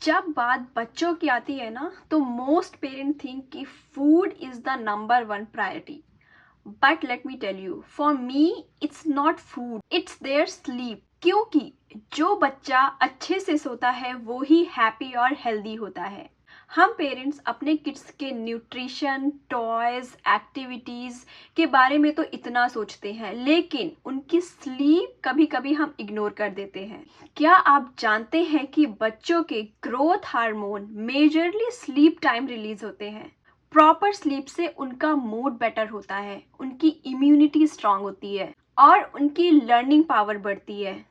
जब बात बच्चों की आती है ना तो मोस्ट पेरेंट थिंक कि food is the number one priority. But let me tell you, for me it's not food, it's their sleep. क्योंकि जो बच्चा अच्छे से सोता है वो ही हैप्पी और हेल्दी होता है। हम पेरेंट्स अपने किड्स के न्यूट्रिशन, टॉयज, एक्टिविटीज़ के बारे में तो इतना सोचते हैं, लेकिन उनकी स्लीप कभी कभी हम इग्नोर कर देते हैं। क्या आप जानते हैं कि बच्चों के growth hormone majorly sleep time release होते हैं? प्रॉपर स्लीप से उनका मूड बेटर होता है, उनकी इम्यूनिटी स्ट्रांग होती है और उनकी लर्निंग पावर बढ़ती है।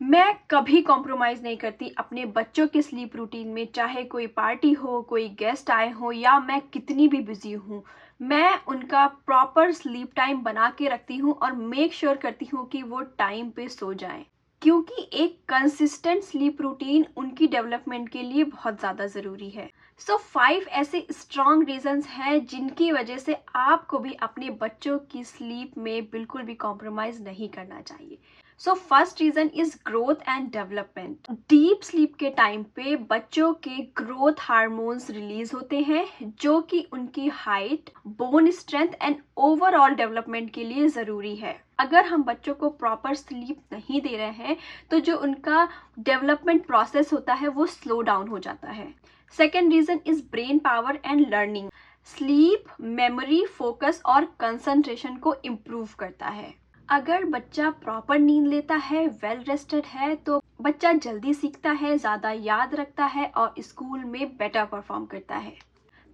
मैं कभी कॉम्प्रोमाइज़ नहीं करती अपने बच्चों के स्लीप रूटीन में, चाहे कोई पार्टी हो, कोई गेस्ट आए हो या मैं कितनी भी बिजी हूँ। मैं उनका प्रॉपर स्लीप टाइम बना के रखती हूँ और मेक श्योर करती हूँ कि वो टाइम पे सो जाएं, क्योंकि एक कंसिस्टेंट स्लीप रूटीन उनकी डेवलपमेंट के लिए बहुत ज़्यादा ज़रूरी है। सो 5 ऐसे स्ट्रॉन्ग रीजंस हैं जिनकी वजह से आपको भी अपने बच्चों की स्लीप में बिल्कुल भी कॉम्प्रोमाइज़ नहीं करना चाहिए। So first reason is growth and development. Deep sleep के टाइम पे बच्चों के ग्रोथ हार्मोन्स रिलीज होते हैं जो कि उनकी height, bone strength and overall development के लिए ज़रूरी है। अगर हम बच्चों को प्रॉपर स्लीप नहीं दे रहे हैं तो जो उनका डेवलपमेंट प्रोसेस होता है वो स्लो डाउन हो जाता है। Second reason is brain power and learning. Sleep memory, focus और कंसंट्रेशन को इम्प्रूव करता है। अगर बच्चा प्रॉपर नींद लेता है, वेल रेस्टेड है, तो बच्चा जल्दी सीखता है, ज़्यादा याद रखता है और स्कूल में बेटर परफॉर्म करता है।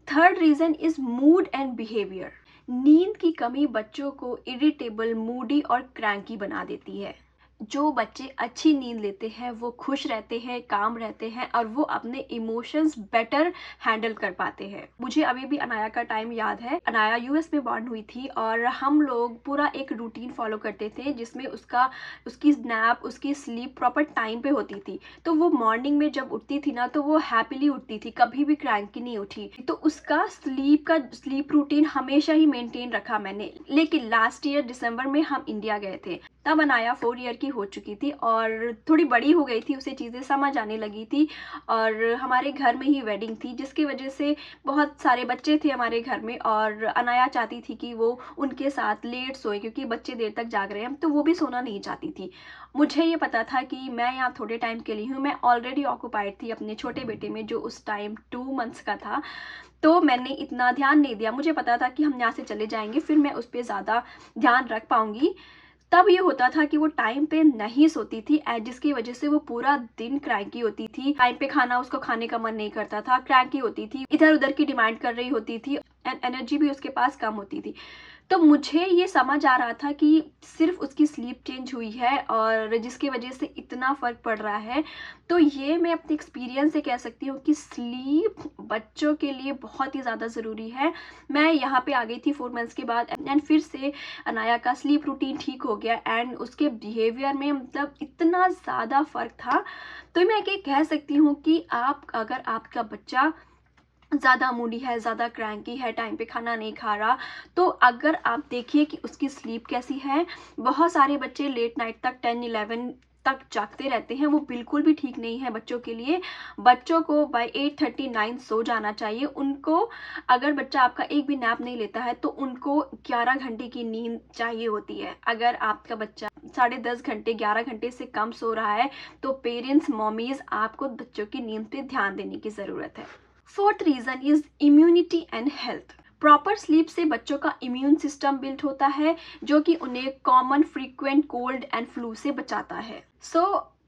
Third reason is mood and behaviour. नींद की कमी बच्चों को इरिटेबल, मूडी और क्रैंकी बना देती है। जो बच्चे अच्छी नींद लेते हैं वो खुश रहते हैं, काम रहते हैं और वो अपने इमोशंस बेटर हैंडल कर पाते हैं। मुझे अभी भी अनाया का टाइम याद है। अनाया यूएस में बॉर्न हुई थी और हम लोग पूरा एक रूटीन फॉलो करते थे जिसमें उसकी स्नैप, उसकी स्लीप प्रॉपर टाइम पे होती थी। तो वो मॉर्निंग में जब उठती थी ना तो वो हैप्पीली उठती थी, कभी भी क्रैंकी नहीं उठी। तो उसका स्लीप रूटीन हमेशा ही मेंटेन रखा मैंने। लेकिन लास्ट ईयर दिसंबर में हम इंडिया गए थे, तब अनाया 4 ईयर की हो चुकी थी और थोड़ी बड़ी हो गई थी, उसे चीज़ें समझ आने लगी थी और हमारे घर में ही वेडिंग थी जिसकी वजह से बहुत सारे बच्चे थे हमारे घर में और अनाया चाहती थी कि वो उनके साथ लेट सोए क्योंकि बच्चे देर तक जाग रहे हैं, तो वो भी सोना नहीं चाहती थी। मुझे ये पता था कि मैं यहाँ थोड़े टाइम के लिए हूँ, मैं ऑलरेडी ऑक्यूपाइड थी अपने छोटे बेटे में जो उस टाइम 2 मंथ्स का था। तो मैंने इतना ध्यान नहीं दिया, मुझे पता था कि हम यहाँ से चले जाएंगे फिर मैं उस पर ज़्यादा ध्यान रख पाऊंगी। तब ये होता था कि वो टाइम पे नहीं सोती थी जिसकी वजह से वो पूरा दिन क्रैंकी होती थी। टाइम पे खाना उसको खाने का मन नहीं करता था, क्रैंकी होती थी, इधर उधर की डिमांड कर रही होती थी एंड एनर्जी भी उसके पास कम होती थी। तो मुझे ये समझ आ रहा था कि सिर्फ उसकी स्लीप चेंज हुई है और जिसकी वजह से इतना फ़र्क पड़ रहा है। तो ये मैं अपने एक्सपीरियंस से कह सकती हूँ कि स्लीप बच्चों के लिए बहुत ही ज़्यादा ज़रूरी है। मैं यहाँ पे आ गई थी 4 मंथ्स के बाद एंड फिर से अनाया का स्लीप रूटीन ठीक हो गया एंड उसके बिहेवियर में मतलब इतना ज़्यादा फ़र्क था। तो मैं ये कह सकती हूँ कि अगर आपका बच्चा ज़्यादा मूडी है, ज़्यादा क्रैंकी है, टाइम पे खाना नहीं खा रहा, तो अगर आप देखिए कि उसकी स्लीप कैसी है। बहुत सारे बच्चे लेट नाइट तक 10-11 तक जागते रहते हैं, वो बिल्कुल भी ठीक नहीं है बच्चों के लिए। बच्चों को बाय 8:30-9 सो जाना चाहिए। उनको, अगर बच्चा आपका एक भी नैप नहीं लेता है तो उनको 11 घंटे की नींद चाहिए होती है। अगर आपका बच्चा 10.5 घंटे, 11 घंटे से कम सो रहा है तो पेरेंट्स, मॉमीज़, आपको बच्चों की नींद पे ध्यान देने की ज़रूरत है। Fourth reason is immunity and health. Proper sleep से बच्चों का इम्यून सिस्टम बिल्ड होता है जो कि उन्हें common frequent cold and flu से बचाता है।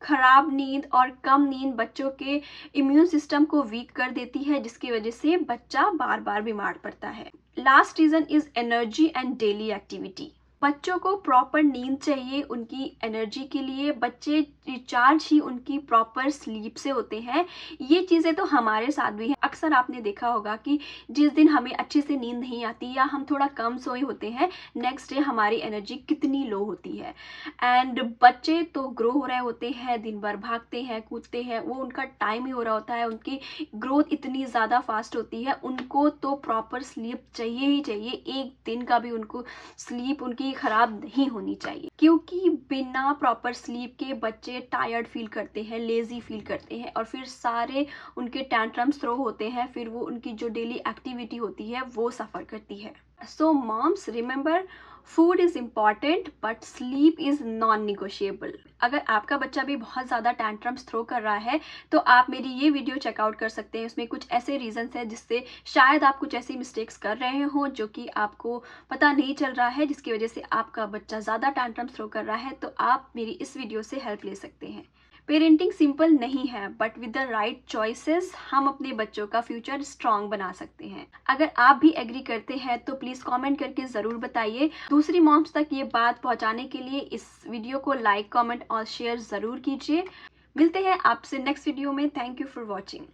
खराब नींद और कम नींद बच्चों के इम्यून सिस्टम को वीक कर देती है जिसकी वजह से बच्चा बार बार बीमार पड़ता है। Last reason is energy and daily activity. बच्चों को प्रॉपर नींद चाहिए उनकी एनर्जी के लिए। बच्चे रिचार्ज ही उनकी प्रॉपर स्लीप से होते हैं। ये चीज़ें तो हमारे साथ भी हैं। अक्सर आपने देखा होगा कि जिस दिन हमें अच्छे से नींद नहीं आती या हम थोड़ा कम सोए होते हैं, नेक्स्ट डे हमारी एनर्जी कितनी लो होती है। एंड बच्चे तो ग्रो हो रहे होते हैं, दिन भर भागते हैं, कूदते हैं, वो उनका टाइम ही हो रहा होता है, उनकी ग्रोथ इतनी ज़्यादा फास्ट होती है, उनको तो प्रॉपर स्लीप चाहिए ही चाहिए। एक दिन का भी उनको स्लीप उनकी भी खराब नहीं होनी चाहिए, क्योंकि बिना प्रॉपर स्लीप के बच्चे टायर्ड फील करते हैं, लेजी फील करते हैं और फिर सारे उनके टैंट्रम्स थ्रो होते हैं, फिर वो उनकी जो डेली एक्टिविटी होती है वो सफ़र करती है। So moms remember, food is important but sleep is non negotiable. अगर आपका बच्चा भी बहुत ज़्यादा टैंट्रम्स थ्रो कर रहा है तो आप मेरी ये वीडियो चेकआउट कर सकते हैं। उसमें कुछ ऐसे रीजंस हैं जिससे शायद आप कुछ ऐसी मिस्टेक्स कर रहे हो जो कि आपको पता नहीं चल रहा है, जिसकी वजह से आपका बच्चा ज़्यादा टैंट्रम्स थ्रो कर रहा है। तो आप मेरी इस वीडियो से हेल्प ले सकते हैं। पेरेंटिंग सिंपल नहीं है, but with the right choices हम अपने बच्चों का फ्यूचर स्ट्रांग बना सकते हैं। अगर आप भी एग्री करते हैं तो प्लीज़ कमेंट करके ज़रूर बताइए। दूसरी मॉम्स तक ये बात पहुंचाने के लिए इस वीडियो को लाइक, कमेंट और शेयर ज़रूर कीजिए। मिलते हैं आपसे नेक्स्ट वीडियो में। Thank you for watching.